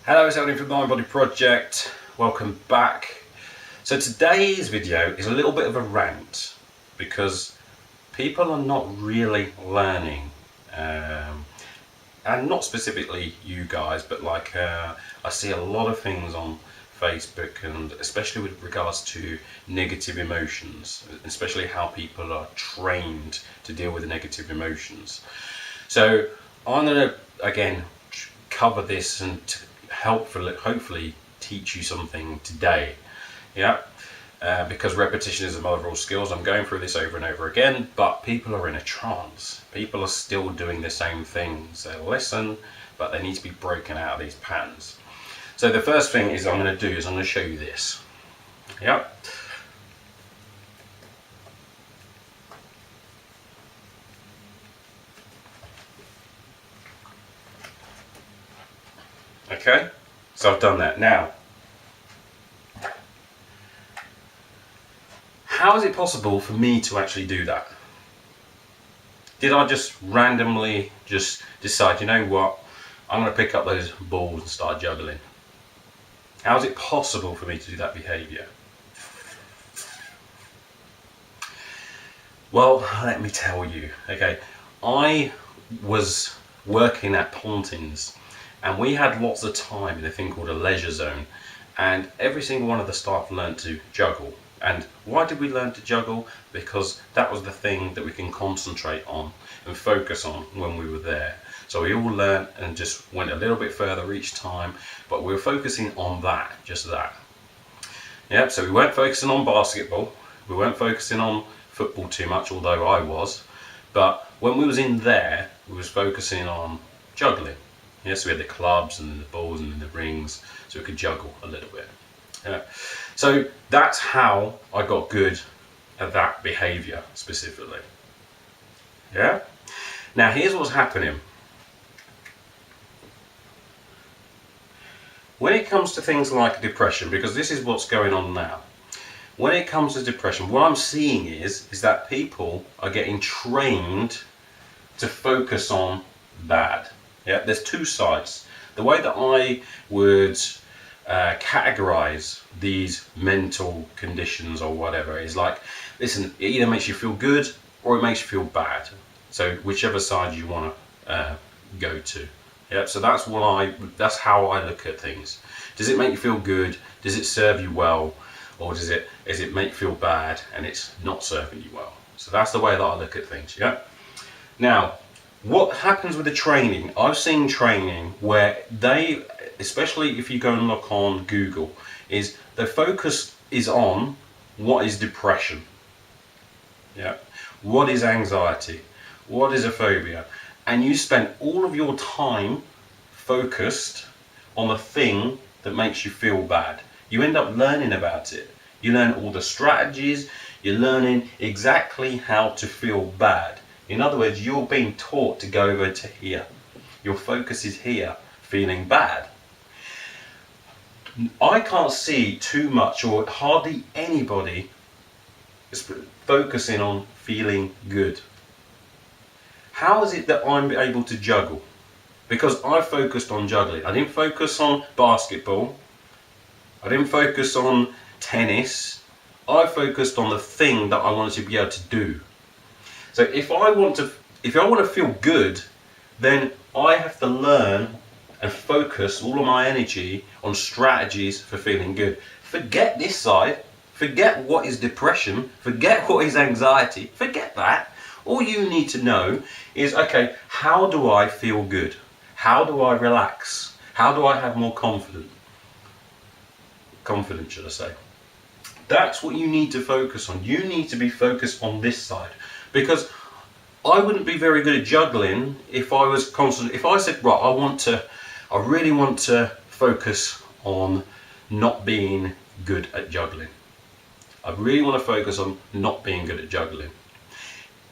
Hello, it's Elden from Mind Body Project. Welcome back. So today's video is a little bit of a rant because people are not really learning, and not specifically you guys, but I see a lot of things on Facebook, and especially with regards to negative emotions, especially how people are trained to deal with negative emotions. So I'm going to again cover this and hopefully teach you something today. Because repetition is the mother of all skills. I'm going through this over and over again, but people are in a trance. People are still doing the same things. They listen, but they need to be broken out of these patterns. So the first thing I'm going to show you this. Okay, so I've done that. Now, how is it possible for me to actually do that? Did I just randomly just decide, you know what, I'm going to pick up those balls and start juggling? How is it possible for me to do that behaviour? Well, let me tell you. Okay, I was working at Pontins, and we had lots of time in a thing called a leisure zone, and every single one of the staff learned to juggle. And why did we learn to juggle? Because that was the thing that we can concentrate on and focus on when we were there. So we all learned and just went a little bit further each time, but we were focusing on that, just that. Yep, so we weren't focusing on basketball, we weren't focusing on football too much, although I was, but when we was in there, we was focusing on juggling. Yes, we had the clubs and the balls and the rings, so we could juggle a little bit. Yeah. So that's how I got good at that behaviour specifically. Yeah. Now here's what's happening. When it comes to things like depression, because this is what's going on now. When it comes to depression, what I'm seeing is that people are getting trained to focus on bad. Yeah, there's two sides. The way that I would categorize these mental conditions or whatever is like, listen, it either makes you feel good or it makes you feel bad. So whichever side you want to go to. Yeah, so that's how I look at things. Does it make you feel good? Does it serve you well? Or does it make you feel bad and it's not serving you well? So that's the way that I look at things. Yeah. Now, what happens with the training? I've seen training where they, especially if you go and look on Google, is the focus is on what is depression. Yeah. What is anxiety? What is a phobia? And you spend all of your time focused on the thing that makes you feel bad. You end up learning about it. You learn all the strategies. You're learning exactly how to feel bad. In other words, you're being taught to go over to here. Your focus is here, feeling bad. I can't see too much or hardly anybody is focusing on feeling good. How is it that I'm able to juggle? Because I focused on juggling. I didn't focus on basketball. I didn't focus on tennis. I focused on the thing that I wanted to be able to do. So if I want to feel good, then I have to learn and focus all of my energy on strategies for feeling good. Forget this side. Forget what is depression. Forget what is anxiety. Forget that. All you need to know is, okay, how do I feel good? How do I relax? How do I have more confidence, should I say? That's what you need to focus on. You need to be focused on this side. Because I wouldn't be very good at juggling if I was constant. If I said, right, I really want to focus on not being good at juggling. I really want to focus on not being good at juggling.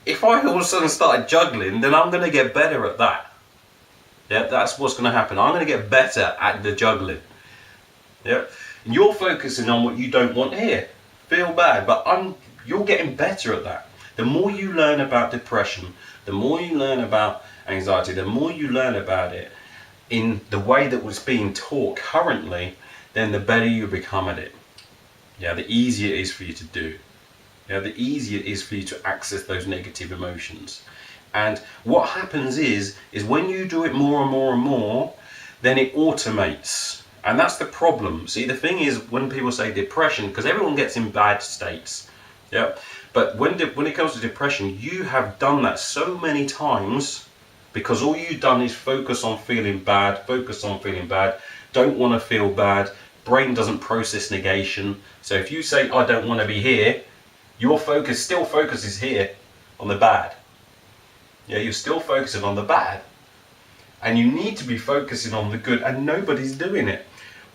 If I all of a sudden started juggling, then I'm going to get better at that. Yeah, that's what's going to happen. I'm going to get better at the juggling. Yeah, and you're focusing on what you don't want here. Feel bad, but you're getting better at that. The more you learn about depression, the more you learn about anxiety, the more you learn about it, in the way that was being taught currently, then the better you become at it. Yeah, the easier it is for you to do. Yeah, the easier it is for you to access those negative emotions. And what happens is when you do it more and more and more, then it automates. And that's the problem. See, the thing is, when people say depression, because everyone gets in bad states, yeah, but when it comes to depression, you have done that so many times because all you've done is focus on feeling bad, don't want to feel bad, brain doesn't process negation. So if you say, I don't want to be here, your focus still focuses here on the bad. Yeah, you're still focusing on the bad. And you need to be focusing on the good, and nobody's doing it.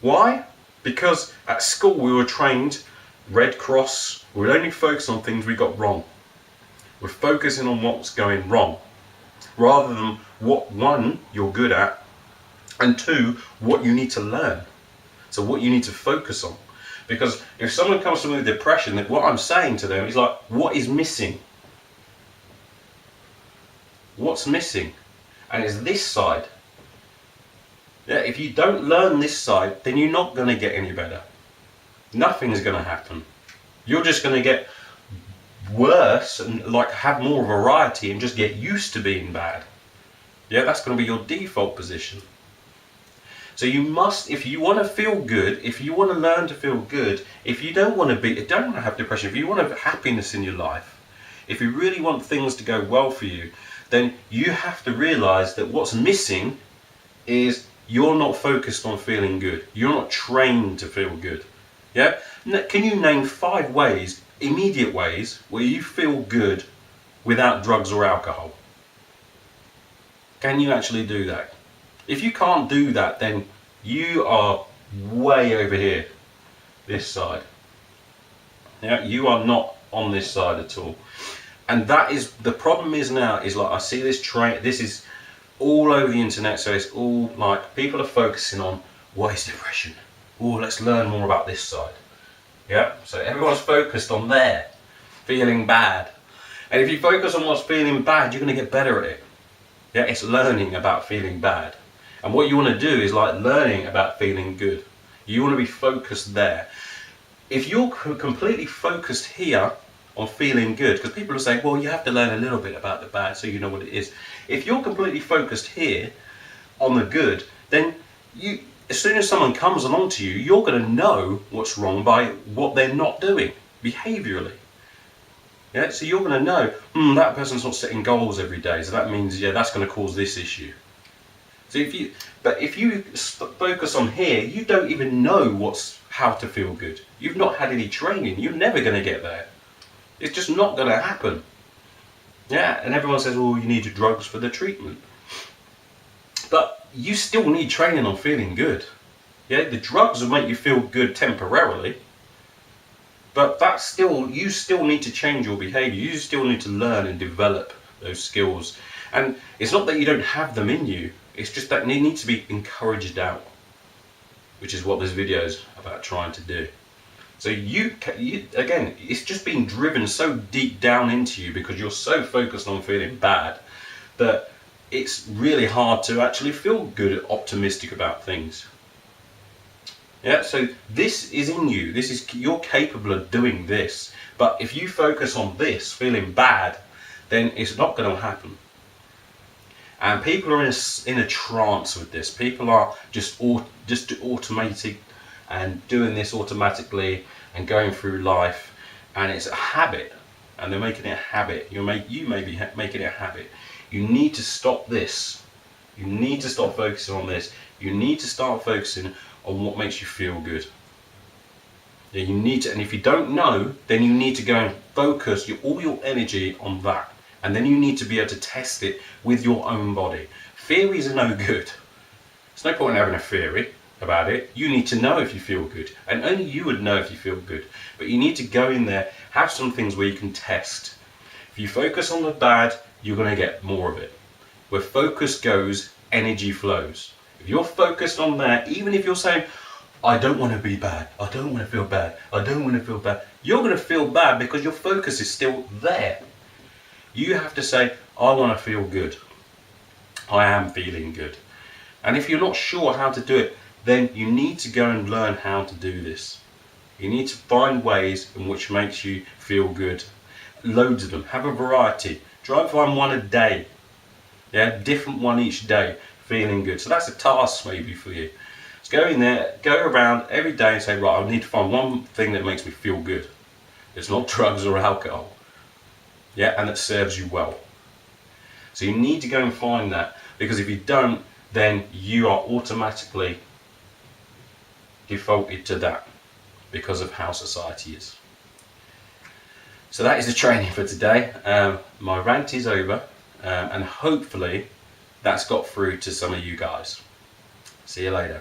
Why? Because at school we were trained, Red Cross, we would only focus on things we got wrong. We're focusing on what's going wrong, rather than what, one, you're good at, and two, what you need to learn. So what you need to focus on. Because if someone comes to me with depression, then what I'm saying to them is like, what is missing? What's missing? And it's this side. Yeah, if you don't learn this side, then you're not going to get any better. Nothing's going to happen. You're just going to get worse and like have more variety and just get used to being bad. Yeah, that's going to be your default position. So you must, if you want to feel good, if you want to learn to feel good, if you don't want to have depression, if you want to have happiness in your life, if you really want things to go well for you, then you have to realize that what's missing is you're not focused on feeling good. You're not trained to feel good. Yeah? Can you name 5 ways, immediate ways, where you feel good without drugs or alcohol? Can you actually do that? If you can't do that, then you are way over here, this side. Yeah, you are not on this side at all. And that is, the problem is now, is like I see this this is all over the internet, so it's all like, people are focusing on, what is depression? Oh, let's learn more about this side. Yeah, so everyone's focused on there, feeling bad. And if you focus on what's feeling bad, you're going to get better at it. Yeah, it's learning about feeling bad. And what you want to do is like learning about feeling good. You want to be focused there. If you're completely focused here on feeling good, because people will say, well, you have to learn a little bit about the bad so you know what it is. If you're completely focused here on the good, then you, as soon as someone comes along to you, you're going to know what's wrong by what they're not doing behaviorally. Yeah, so you're going to know, that person's not setting goals every day, so that means, yeah, that's going to cause this issue. So if you focus on here, you don't even know how to feel good. You've not had any training. You're never going to get there. It's just not going to happen. Yeah, and everyone says, well, you need drugs for the treatment. But you still need training on feeling good. Yeah, the drugs will make you feel good temporarily. But you still need to change your behavior. You still need to learn and develop those skills. And it's not that you don't have them in you. It's just that they need to be encouraged out, which is what this video is about trying to do. So you again, it's just being driven so deep down into you because you're so focused on feeling bad that it's really hard to actually feel good, optimistic about things. Yeah, so this is in you. You're capable of doing this. But if you focus on this, feeling bad, then it's not going to happen. And people are in a trance with this. People are just automating and doing this automatically and going through life, and it's a habit, and they're making it a habit. You may be making it a habit. You need to stop this. You need to stop focusing on this. You need to start focusing on what makes you feel good. Yeah, you need to, and if you don't know, then you need to go and focus all your energy on that. And then you need to be able to test it with your own body. Theories are no good. There's no point in having a theory about it. You need to know if you feel good, and only you would know if you feel good. But you need to go in there, have some things where you can test. If you focus on the bad, you're going to get more of it. Where focus goes, energy flows. If you're focused on that, even if you're saying, I don't want to be bad, I don't want to feel bad, I don't want to feel bad, you're going to feel bad because your focus is still there. You have to say, I want to feel good. I am feeling good. And if you're not sure how to do it, then you need to go and learn how to do this. You need to find ways in which makes you feel good. Loads of them. Have a variety. Try and find one a day. Yeah, different one each day, feeling good. So that's a task maybe for you. Just go in there, go around every day and say, right, I need to find one thing that makes me feel good. It's not drugs or alcohol. Yeah, and that serves you well. So you need to go and find that, because if you don't, then you are automatically defaulted to that because of how society is. So that is the training for today. My rant is over, and hopefully that's got through to some of you guys. See you later.